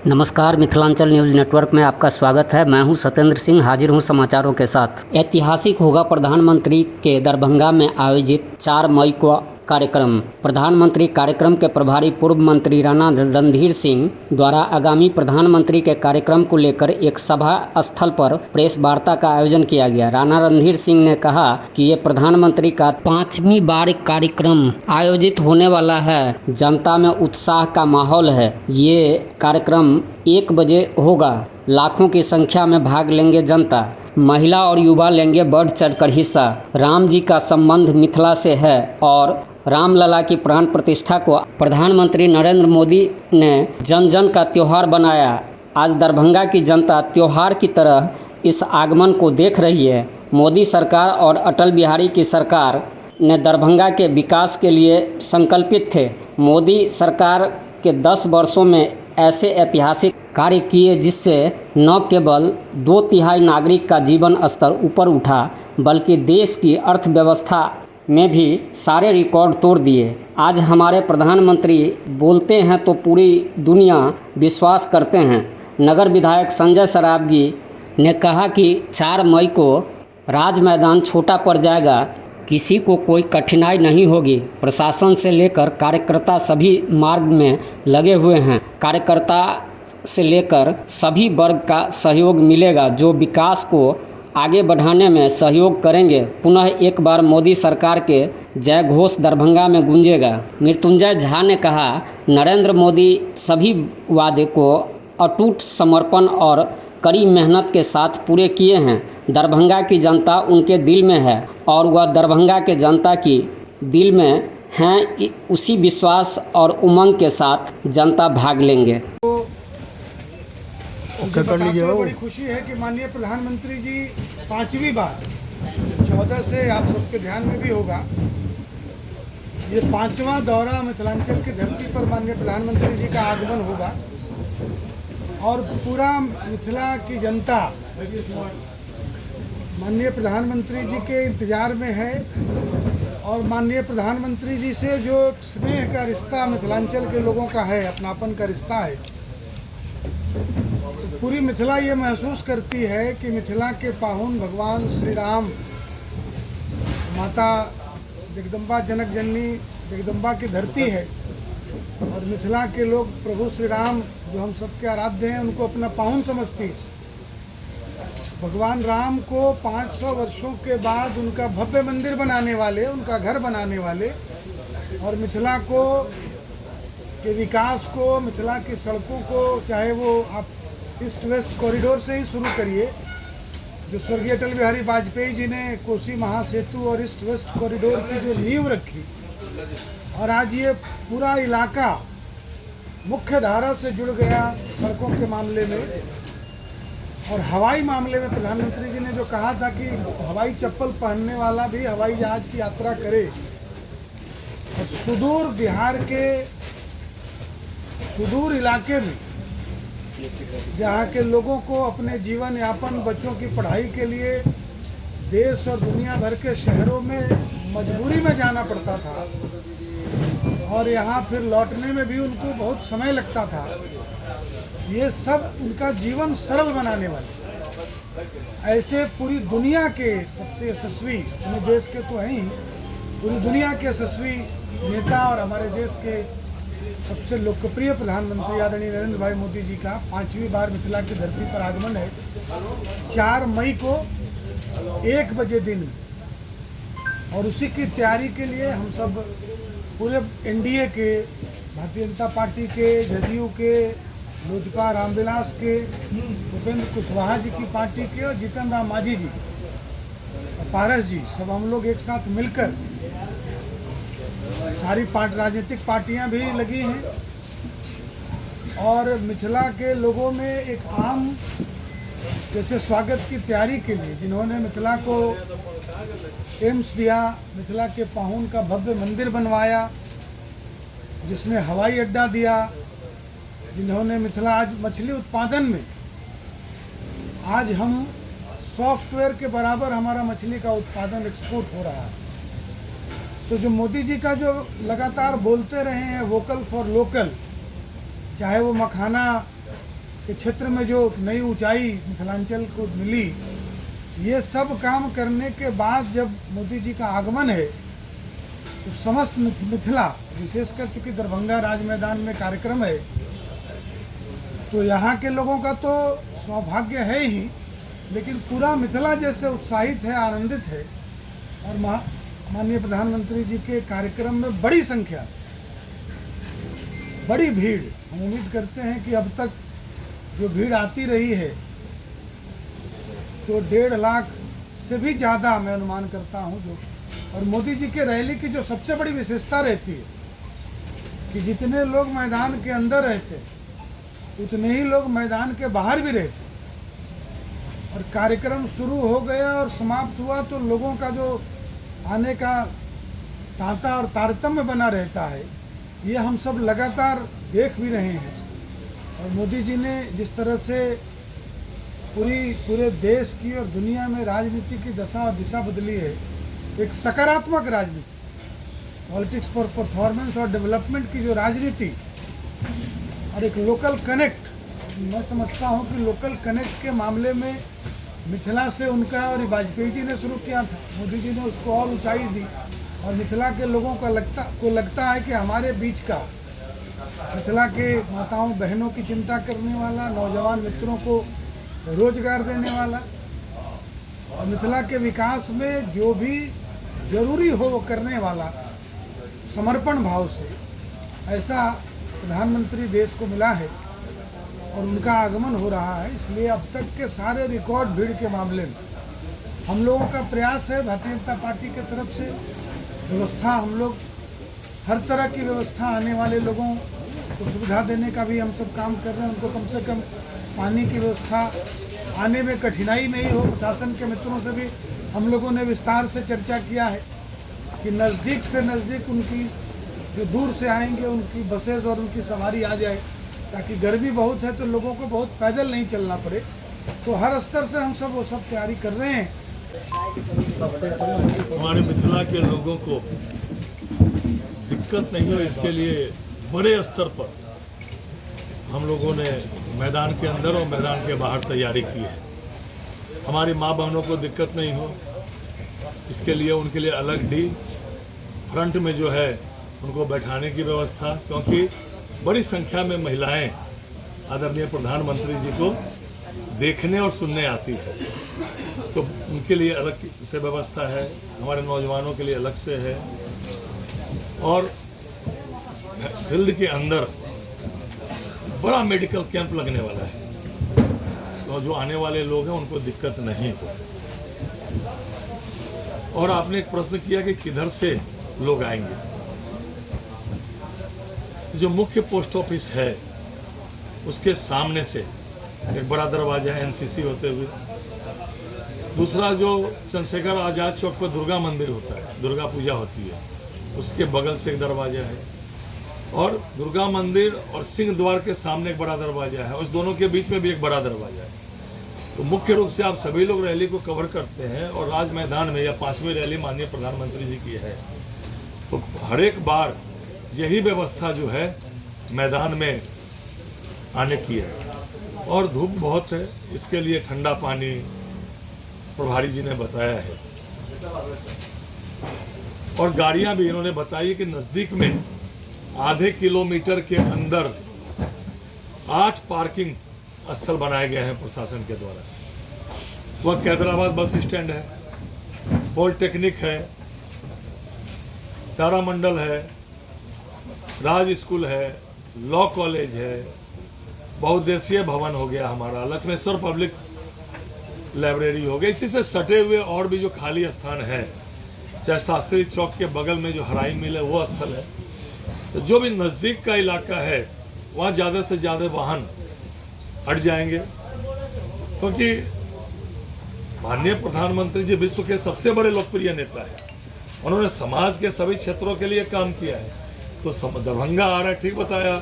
नमस्कार, Mithilanchal news network में आपका स्वागत है। मैं हूं सत्येंद्र सिंह, हाजिर हूं समाचारों के साथ। ऐतिहासिक होगा प्रधानमंत्री के दरभंगा में आयोजित 4 मई को कार्यक्रम। प्रधानमंत्री कार्यक्रम के प्रभारी पूर्व मंत्री राणा रणधीर सिंह द्वारा आगामी प्रधानमंत्री के कार्यक्रम को लेकर एक सभा स्थल पर प्रेस वार्ता का आयोजन किया गया। राणा रणधीर सिंह ने कहा कि ये प्रधानमंत्री का 5वीं बार कार्यक्रम आयोजित होने वाला है। जनता में उत्साह का माहौल है। ये कार्यक्रम 1 बजे होगा। लाखों की संख्या में भाग लेंगे जनता। महिला और युवा लेंगे बढ़ चढ़कर हिस्सा। राम जी का संबंध मिथिला से है और रामलला की प्राण प्रतिष्ठा को प्रधानमंत्री नरेंद्र मोदी ने जन जन का त्योहार बनाया। आज दरभंगा की जनता त्योहार की तरह इस आगमन को देख रही है। मोदी सरकार और अटल बिहारी की सरकार ने दरभंगा के विकास के लिए संकल्पित थे। मोदी सरकार के 10 वर्षों में ऐसे ऐतिहासिक कार्य किए जिससे न केवल 2/3 नागरिक का जीवन स्तर ऊपर उठा, बल्कि देश की अर्थव्यवस्था में भी सारे रिकॉर्ड तोड़ दिए। आज हमारे प्रधानमंत्री बोलते हैं तो पूरी दुनिया विश्वास करते हैं। नगर विधायक संजय सरावगी ने कहा कि 4 मई को राज मैदान छोटा पड़ जाएगा। किसी को कोई कठिनाई नहीं होगी। प्रशासन से लेकर कार्यकर्ता सभी मार्ग में लगे हुए हैं। कार्यकर्ता से लेकर सभी वर्ग का सहयोग मिलेगा, जो विकास को आगे बढ़ाने में सहयोग करेंगे। पुनः एक बार मोदी सरकार के जय घोष दरभंगा में गूंजेगा। मृत्युंजय झा ने कहा, नरेंद्र मोदी सभी वादे को अटूट समर्पण और कड़ी मेहनत के साथ पूरे किए हैं। दरभंगा की जनता उनके दिल में है और वह दरभंगा के जनता की दिल में हैं। उसी विश्वास और उमंग के साथ जनता भाग लेंगे। बड़ी खुशी है कि माननीय प्रधानमंत्री जी 5वीं बार 14 से आप सबके ध्यान में भी होगा, ये 5वां दौरा मिथिलांचल की धरती पर माननीय प्रधानमंत्री जी का आगमन होगा और पूरा मिथिला की जनता माननीय प्रधानमंत्री जी के इंतजार में है। और माननीय प्रधानमंत्री जी से जो स्नेह का रिश्ता मिथिलांचल के लोगों का है, अपनापन का रिश्ता है, पूरी मिथिला ये महसूस करती है कि मिथिला के पाहुन भगवान श्री राम, माता जगदम्बा जनक जननी जगदम्बा की धरती है और मिथिला के लोग प्रभु श्री राम जो हम सबके आराध्य हैं उनको अपना पाहुन समझती है। भगवान राम को 500 वर्षों के बाद उनका भव्य मंदिर बनाने वाले, उनका घर बनाने वाले और मिथिला को के विकास को, मिथिला की सड़कों को, चाहे वो आप ईस्ट वेस्ट कॉरिडोर से ही शुरू करिए, जो स्वर्गीय अटल बिहारी वाजपेयी जी ने कोसी महासेतु और ईस्ट वेस्ट कॉरिडोर की जो नींव रखी और आज ये पूरा इलाका मुख्य धारा से जुड़ गया सड़कों के मामले में। और हवाई मामले में प्रधानमंत्री जी ने जो कहा था कि हवाई चप्पल पहनने वाला भी हवाई जहाज की यात्रा करे और सुदूर बिहार के सुदूर इलाके में जहाँ के लोगों को अपने जीवन यापन, बच्चों की पढ़ाई के लिए देश और दुनिया भर के शहरों में मजबूरी में जाना पड़ता था और यहाँ फिर लौटने में भी उनको बहुत समय लगता था, ये सब उनका जीवन सरल बनाने वाले ऐसे पूरी दुनिया के सबसे यशस्वी, अपने देश के तो हैं ही, पूरी दुनिया के यशस्वी नेता और हमारे देश के सबसे लोकप्रिय प्रधानमंत्री आदरणीय नरेंद्र भाई मोदी जी का 5वीं बार मिथिला की धरती पर आगमन है 4 मई को 1 बजे दिन। और उसी की तैयारी के लिए हम सब पूरे एनडीए के, भारतीय जनता पार्टी के, जदयू के, लोजपा रामविलास के, भूपेंद्र कुशवाहा जी की पार्टी के और जीतन राम मांझी जी और पारस जी, सब हम लोग एक साथ मिलकर, सारी राजनीतिक पार्टियां भी लगी हैं और मिथिला के लोगों में एक आम जैसे स्वागत की तैयारी के लिए, जिन्होंने मिथिला को एम्स दिया, मिथिला के पाहुन का भव्य मंदिर बनवाया, जिसने हवाई अड्डा दिया, जिन्होंने मिथिला आज मछली उत्पादन में आज हम सॉफ्टवेयर के बराबर हमारा मछली का उत्पादन एक्सपोर्ट हो रहा है। तो जो मोदी जी का जो लगातार बोलते रहे हैं वोकल फॉर लोकल, चाहे वो मखाना के क्षेत्र में जो नई ऊंचाई मिथिलांचल को मिली, ये सब काम करने के बाद जब मोदी जी का आगमन है तो समस्त मिथिला, विशेषकर चूँकि दरभंगा राज मैदान में कार्यक्रम है, तो यहाँ के लोगों का तो सौभाग्य है ही, लेकिन पूरा मिथिला जैसे उत्साहित है, आनंदित है। और माननीय प्रधानमंत्री जी के कार्यक्रम में बड़ी संख्या, बड़ी भीड़, हम उम्मीद करते हैं कि अब तक जो भीड़ आती रही है तो 1.5 लाख से भी ज़्यादा मैं अनुमान करता हूँ। जो और मोदी जी के रैली की जो सबसे बड़ी विशेषता रहती है कि जितने लोग मैदान के अंदर रहते उतने ही लोग मैदान के बाहर भी रहते, और कार्यक्रम शुरू हो गया और समाप्त हुआ तो लोगों का जो आने का तांता और तारतम्य बना रहता है, ये हम सब लगातार देख भी रहे हैं। और मोदी जी ने जिस तरह से पूरे देश की और दुनिया में राजनीति की दशा और दिशा बदली है, एक सकारात्मक राजनीति, पॉलिटिक्स फॉर परफॉर्मेंस और डेवलपमेंट की जो राजनीति और एक लोकल कनेक्ट, मैं समझता हूँ कि लोकल कनेक्ट के मामले में मिथिला से उनका, और वाजपेयी जी ने शुरू किया था, मोदी जी ने उसको और ऊंचाई दी। और मिथिला के लोगों को लगता है कि हमारे बीच का, मिथिला के माताओं बहनों की चिंता करने वाला, नौजवान मित्रों को रोजगार देने वाला और मिथिला के विकास में जो भी जरूरी हो वो करने वाला समर्पण भाव से, ऐसा प्रधानमंत्री देश को मिला है और उनका आगमन हो रहा है। इसलिए अब तक के सारे रिकॉर्ड भीड़ के मामले में हम लोगों का प्रयास है, भारतीय जनता पार्टी की तरफ से व्यवस्था, हम लोग हर तरह की व्यवस्था, आने वाले लोगों को सुविधा देने का भी हम सब काम कर रहे हैं। उनको कम से कम पानी की व्यवस्था, आने में कठिनाई नहीं हो। प्रशासन के मित्रों से भी हम लोगों ने विस्तार से चर्चा किया है कि नज़दीक से नज़दीक उनकी, जो दूर से आएंगे उनकी बसेज और उनकी सवारी आ जाए, ताकि गर्मी बहुत है तो लोगों को बहुत पैदल नहीं चलना पड़े। तो हर स्तर से हम सब वो सब तैयारी कर रहे हैं। हमारे मिथिला के लोगों को दिक्कत नहीं हो, इसके लिए बड़े स्तर पर हम लोगों ने मैदान के अंदर और मैदान के बाहर तैयारी की है। हमारी माँ बहनों को दिक्कत नहीं हो, इसके लिए उनके लिए अलग डी फ्रंट में जो है उनको बैठाने की व्यवस्था, क्योंकि बड़ी संख्या में महिलाएं आदरणीय प्रधानमंत्री जी को देखने और सुनने आती है, तो उनके लिए अलग से व्यवस्था है, हमारे नौजवानों के लिए अलग से है। और फील्ड के अंदर बड़ा मेडिकल कैंप लगने वाला है, तो जो आने वाले लोग हैं उनको दिक्कत नहीं हो। और आपने एक प्रश्न किया कि किधर से लोग आएंगे, जो मुख्य पोस्ट ऑफिस है उसके सामने से एक बड़ा दरवाजा है एनसीसी होते हुए, दूसरा जो चंद्रशेखर आज़ाद चौक पर दुर्गा मंदिर होता है, दुर्गा पूजा होती है, उसके बगल से एक दरवाजा है, और दुर्गा मंदिर और सिंह द्वार के सामने एक बड़ा दरवाजा है, उस दोनों के बीच में भी एक बड़ा दरवाजा है। तो मुख्य रूप से आप सभी लोग रैली को कवर करते हैं, और राज मैदान में यह 5वीं रैली माननीय प्रधानमंत्री जी की है, तो हर एक बार यही व्यवस्था जो है मैदान में आने की है। और धूप बहुत है, इसके लिए ठंडा पानी प्रभारी जी ने बताया है, और गाड़ियां भी इन्होंने बताई कि नज़दीक में आधे किलोमीटर के अंदर 8 पार्किंग स्थल बनाए गए हैं प्रशासन के द्वारा। वह कैदराबाद बस स्टैंड है, पॉलिटेक्निक है, तारामंडल है, राज स्कूल है, लॉ कॉलेज है, बहुउद्देशीय भवन हो गया हमारा, लक्ष्मेश्वर पब्लिक लाइब्रेरी हो गई। इसी से सटे हुए और भी जो खाली स्थान है, चाहे शास्त्री चौक के बगल में जो हराई मिल है वो स्थल है, तो जो भी नज़दीक का इलाका है वहाँ ज़्यादा से ज़्यादा वाहन हट जाएंगे, क्योंकि माननीय प्रधानमंत्री जी विश्व के सबसे बड़े लोकप्रिय नेता हैं, उन्होंने समाज के सभी क्षेत्रों के लिए काम किया है। तो दरभंगा आ रहा है, ठीक बताया,